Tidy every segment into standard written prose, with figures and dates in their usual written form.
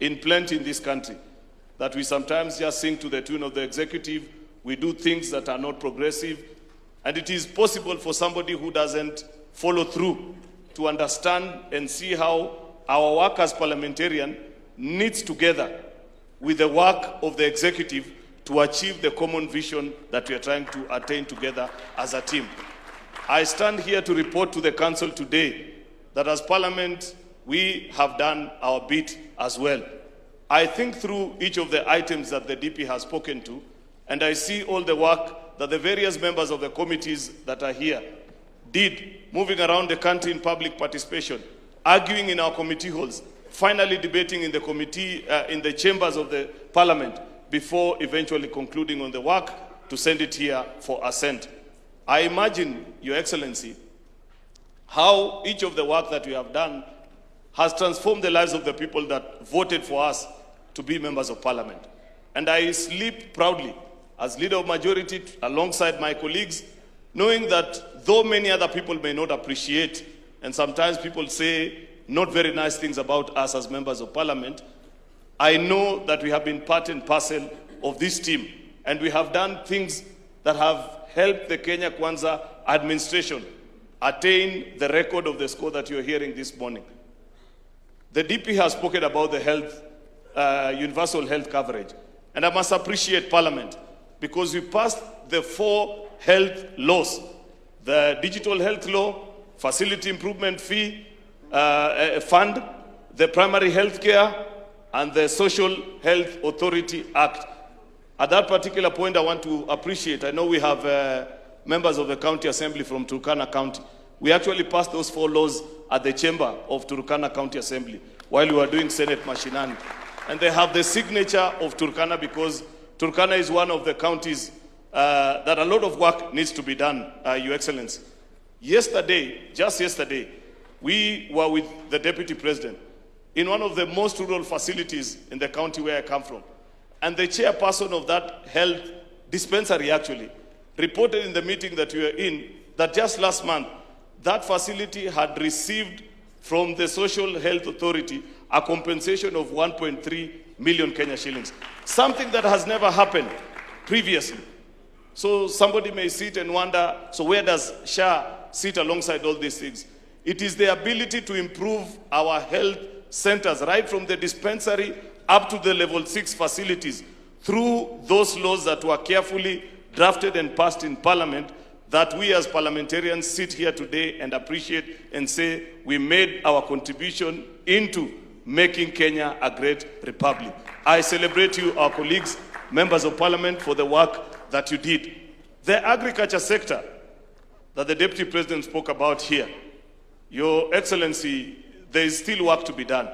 in plenty in this country, that we sometimes just sing to the tune of the executive, we do things that are not progressive, and it is possible for somebody who doesn't follow through to understand and see how our work as parliamentarian knits together with the work of the executive to achieve the common vision that we are trying to attain together as a team. I stand here to report to the council today that as Parliament, we have done our bit as well. I think through each of the items that the DP has spoken to, and I see all the work that the various members of the committees that are here did, moving around the country in public participation, arguing in our committee halls, finally debating in the committee, in the chambers of the Parliament, before eventually concluding on the work to send it here for assent. I imagine, Your Excellency, how each of the work that we have done has transformed the lives of the people that voted for us to be members of Parliament. And I sleep proudly as leader of majority alongside my colleagues, knowing that though many other people may not appreciate, and sometimes people say not very nice things about us as members of Parliament, I know that we have been part and parcel of this team, and we have done things that have helped the Kenya Kwanza administration attain the record of the score that you're hearing this morning. The DP has spoken about the health, universal health coverage, and I must appreciate Parliament because we passed the 4 health laws: the digital health law, facility improvement fee fund, the primary health care, and the Social Health Authority Act. At that particular point, I want to appreciate, I know we have members of the County Assembly from Turkana County. We actually passed those 4 laws at the chamber of Turkana County Assembly while we were doing Senate machinani. And they have the signature of Turkana because Turkana is one of the counties that a lot of work needs to be done, Your Excellency. Yesterday, just yesterday, we were with the Deputy President in one of the most rural facilities in the county where I come from. And the chairperson of that health dispensary actually reported in the meeting that we were in that just last month, that facility had received from the Social Health Authority a compensation of 1.3 million Kenya shillings. Something that has never happened previously. So somebody may sit and wonder, so where does SHA sit alongside all these things? It is the ability to improve our health centers, right from the dispensary up to the level 6 facilities, through those laws that were carefully drafted and passed in Parliament, that we as parliamentarians sit here today and appreciate and say we made our contribution into making Kenya a great republic. I celebrate you, our colleagues, members of Parliament, for the work that you did. The agriculture sector that the Deputy President spoke about here, Your Excellency, there is still work to be done.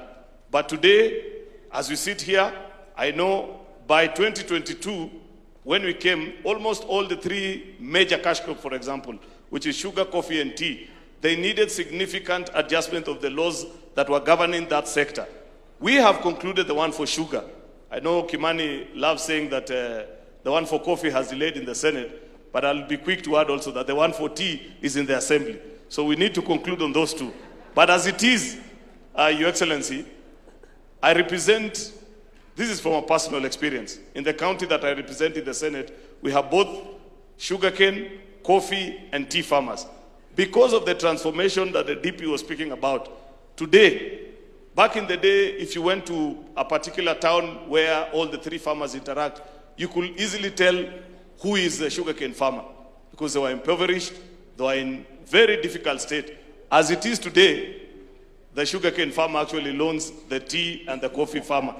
But today, as we sit here, I know by 2022, when we came, almost all the 3 major cash crops, for example, which is sugar, coffee, and tea, they needed significant adjustment of the laws that were governing that sector. We have concluded the one for sugar. I know Kimani loves saying that the one for coffee has delayed in the Senate, but I'll be quick to add also that the one for tea is in the Assembly. So we need to conclude on those 2. But as it is, Your Excellency, I represent, this is from a personal experience. In the county that I represent in the Senate, we have both sugarcane, coffee, and tea farmers. Because of the transformation that the DP was speaking about, today, back in the day, if you went to a particular town where all the 3 farmers interact, you could easily tell who is the sugarcane farmer because they were impoverished, they were in very difficult state. As it is today, the sugarcane farmer actually loans the tea and the coffee farmer.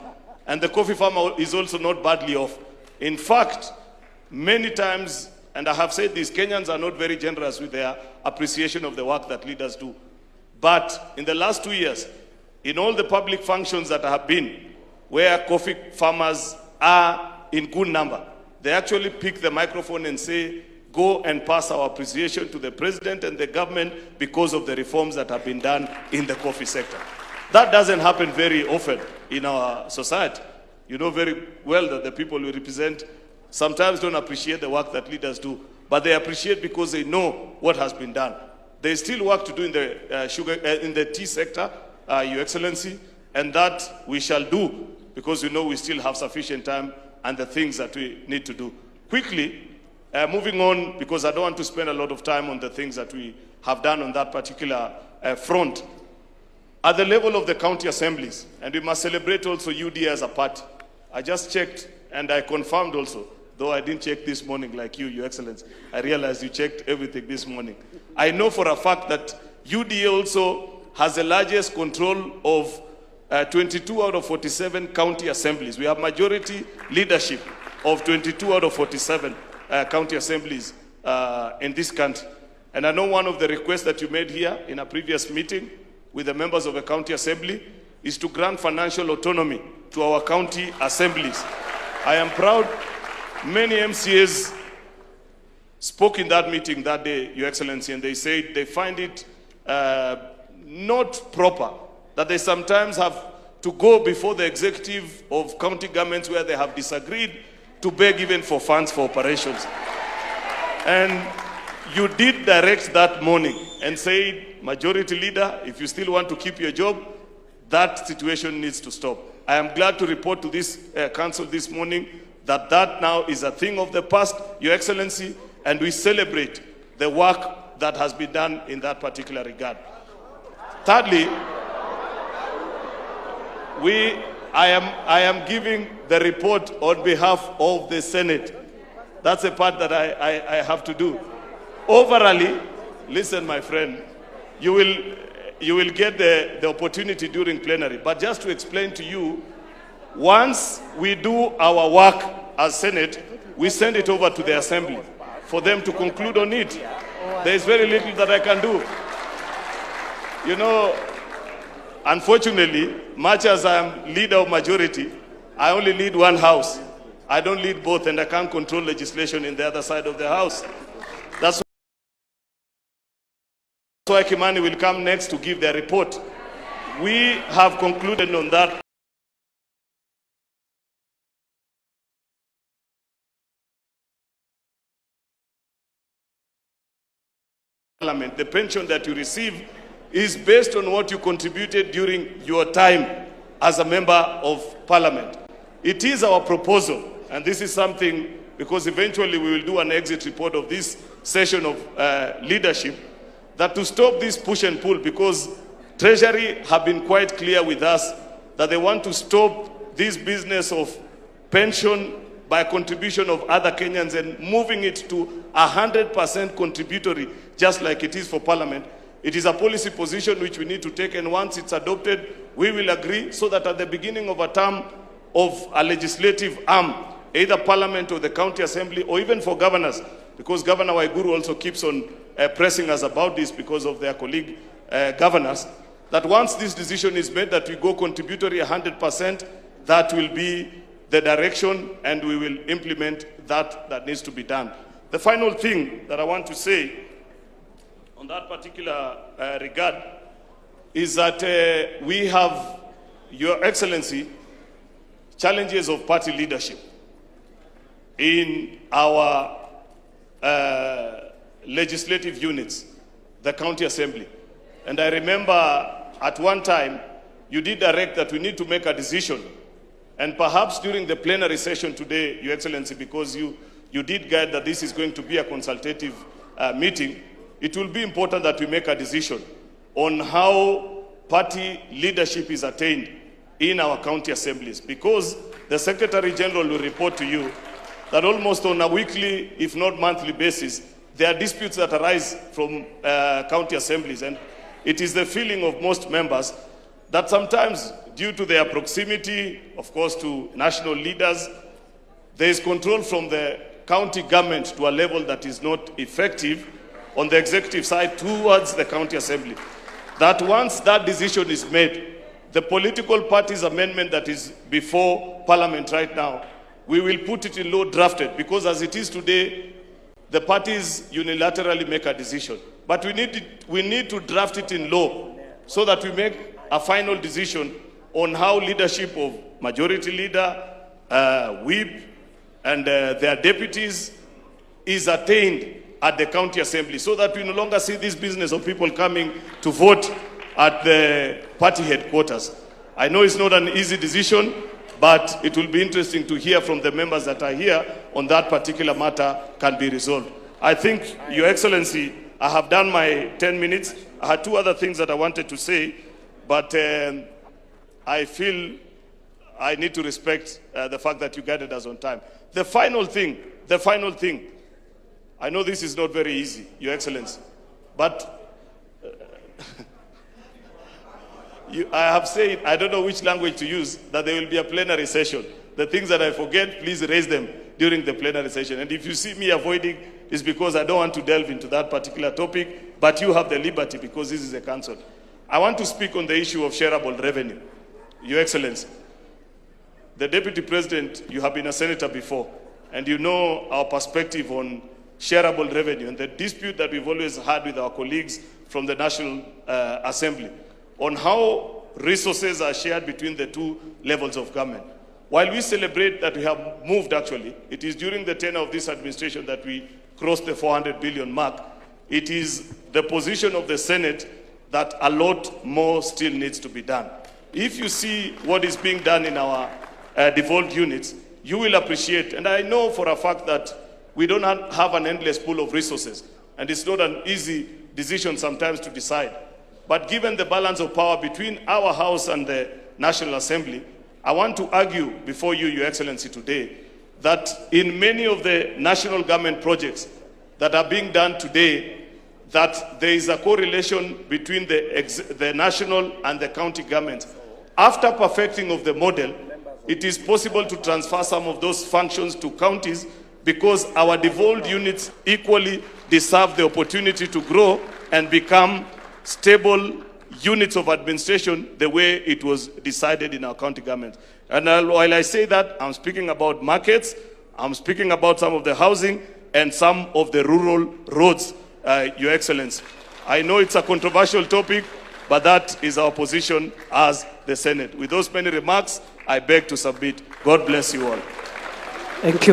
And the coffee farmer is also not badly off. In fact, many times, and I have said this, Kenyans are not very generous with their appreciation of the work that leaders do. But in the last 2 years, in all the public functions that have been, where coffee farmers are in good number, they actually pick the microphone and say, go and pass our appreciation to the president and the government because of the reforms that have been done in the coffee sector. That doesn't happen very often in our society. You know very well that the people we represent sometimes don't appreciate the work that leaders do, but they appreciate because they know what has been done. There is still work to do in the in the tea sector, Your Excellency, and that we shall do because we know we still have sufficient time and the things that we need to do. Quickly, moving on, because I don't want to spend a lot of time on the things that we have done on that particular front. At the level of the county assemblies, and we must celebrate also UDA as a party. I just checked and I confirmed also, though I didn't check this morning like you, Your Excellency. I realized you checked everything this morning. I know for a fact that UDA also has the largest control of 22 out of 47 county assemblies. We have majority leadership of 22 out of 47 county assemblies in this country. And I know one of the requests that you made here in a previous meeting with the members of the county assembly is to grant financial autonomy to our county assemblies. I am proud many MCAs spoke in that meeting that day, Your Excellency, and they said they find it not proper that they sometimes have to go before the executive of county governments where they have disagreed to beg even for funds for operations. And you did direct that morning and said, Majority Leader, if you still want to keep your job, that situation needs to stop. I am glad to report to this council this morning that that now is a thing of the past, Your Excellency, and we celebrate the work that has been done in that particular regard. Thirdly, I am giving the report on behalf of the Senate. That's the part that I have to do. Overall, listen, my friend, you will get the opportunity during plenary. But just to explain to you, once we do our work as Senate, we send it over to the Assembly for them to conclude on it. There is very little that I can do. You know, unfortunately, much as I am leader of majority, I only lead one house. I don't lead both, and I can't control legislation in the other side of the house. That's why Kimani will come next to give their report. We have concluded on that. Parliament, the pension that you receive is based on what you contributed during your time as a member of Parliament. It is our proposal, and this is something, because eventually we will do an exit report of this session of leadership, that to stop this push and pull, because Treasury have been quite clear with us that they want to stop this business of pension by contribution of other Kenyans and moving it to 100% contributory, just like it is for Parliament. It is a policy position which we need to take, and once it's adopted, we will agree so that at the beginning of a term of a legislative arm, either Parliament or the County Assembly, or even for governors, because Governor Waiguru also keeps on pressing us about this because of their colleague governors, that once this decision is made that we go contributory 100%, that will be the direction, and we will implement that needs to be done. The final thing that I want to say on that particular regard is that we have, Your Excellency, challenges of party leadership in our legislative units, the County Assembly. And I remember at one time, you did direct that we need to make a decision. And perhaps during the plenary session today, Your Excellency, because you did guide that this is going to be a consultative meeting, it will be important that we make a decision on how party leadership is attained in our county assemblies, because the Secretary General will report to you that almost on a weekly, if not monthly basis, there are disputes that arise from county assemblies, and it is the feeling of most members that sometimes, due to their proximity, of course, to national leaders, there is control from the county government to a level that is not effective on the executive side towards the county assembly. That once that decision is made, the political party's amendment that is before Parliament right now, we will put it in law drafted, because as it is today, the parties unilaterally make a decision. But we need to draft it in law so that we make a final decision on how leadership of majority leader, whip, and their deputies is attained at the county assembly, so that we no longer see this business of people coming to vote at the party headquarters. I know it's not an easy decision, But it will be interesting to hear from the members that are here on that particular matter can be resolved. I think, Your Excellency, I have done my 10 minutes. I had two other things that I wanted to say, but I feel I need to respect the fact that you guided us on time. The final thing, I know this is not very easy, Your Excellency, but I have said, I don't know which language to use, that there will be a plenary session. The things that I forget, please raise them during the plenary session. And if you see me avoiding, it's because I don't want to delve into that particular topic, but you have the liberty because this is a council. I want to speak on the issue of shareable revenue. Your Excellency, the Deputy President, you have been a senator before, and you know our perspective on shareable revenue and the dispute that we've always had with our colleagues from the National Assembly on how resources are shared between the two levels of government. While we celebrate that we have moved, actually, it is during the tenure of this administration that we crossed the 400 billion mark. It is the position of the Senate that a lot more still needs to be done. If you see what is being done in our devolved units, you will appreciate, and I know for a fact that we don't have an endless pool of resources, and it's not an easy decision sometimes to decide. But given the balance of power between our House and the National Assembly, I want to argue before you, Your Excellency, today, that in many of the national government projects that are being done today, that there is a correlation between the national and the county governments. After perfecting of the model, it is possible to transfer some of those functions to counties because our devolved units equally deserve the opportunity to grow and become stable units of administration the way it was decided in our county government. And while I say that, I'm speaking about markets, I'm speaking about some of the housing and some of the rural roads, Your Excellency. I know it's a controversial topic, but that is our position as the Senate. With those many remarks, I beg to submit. God bless you all. Thank you.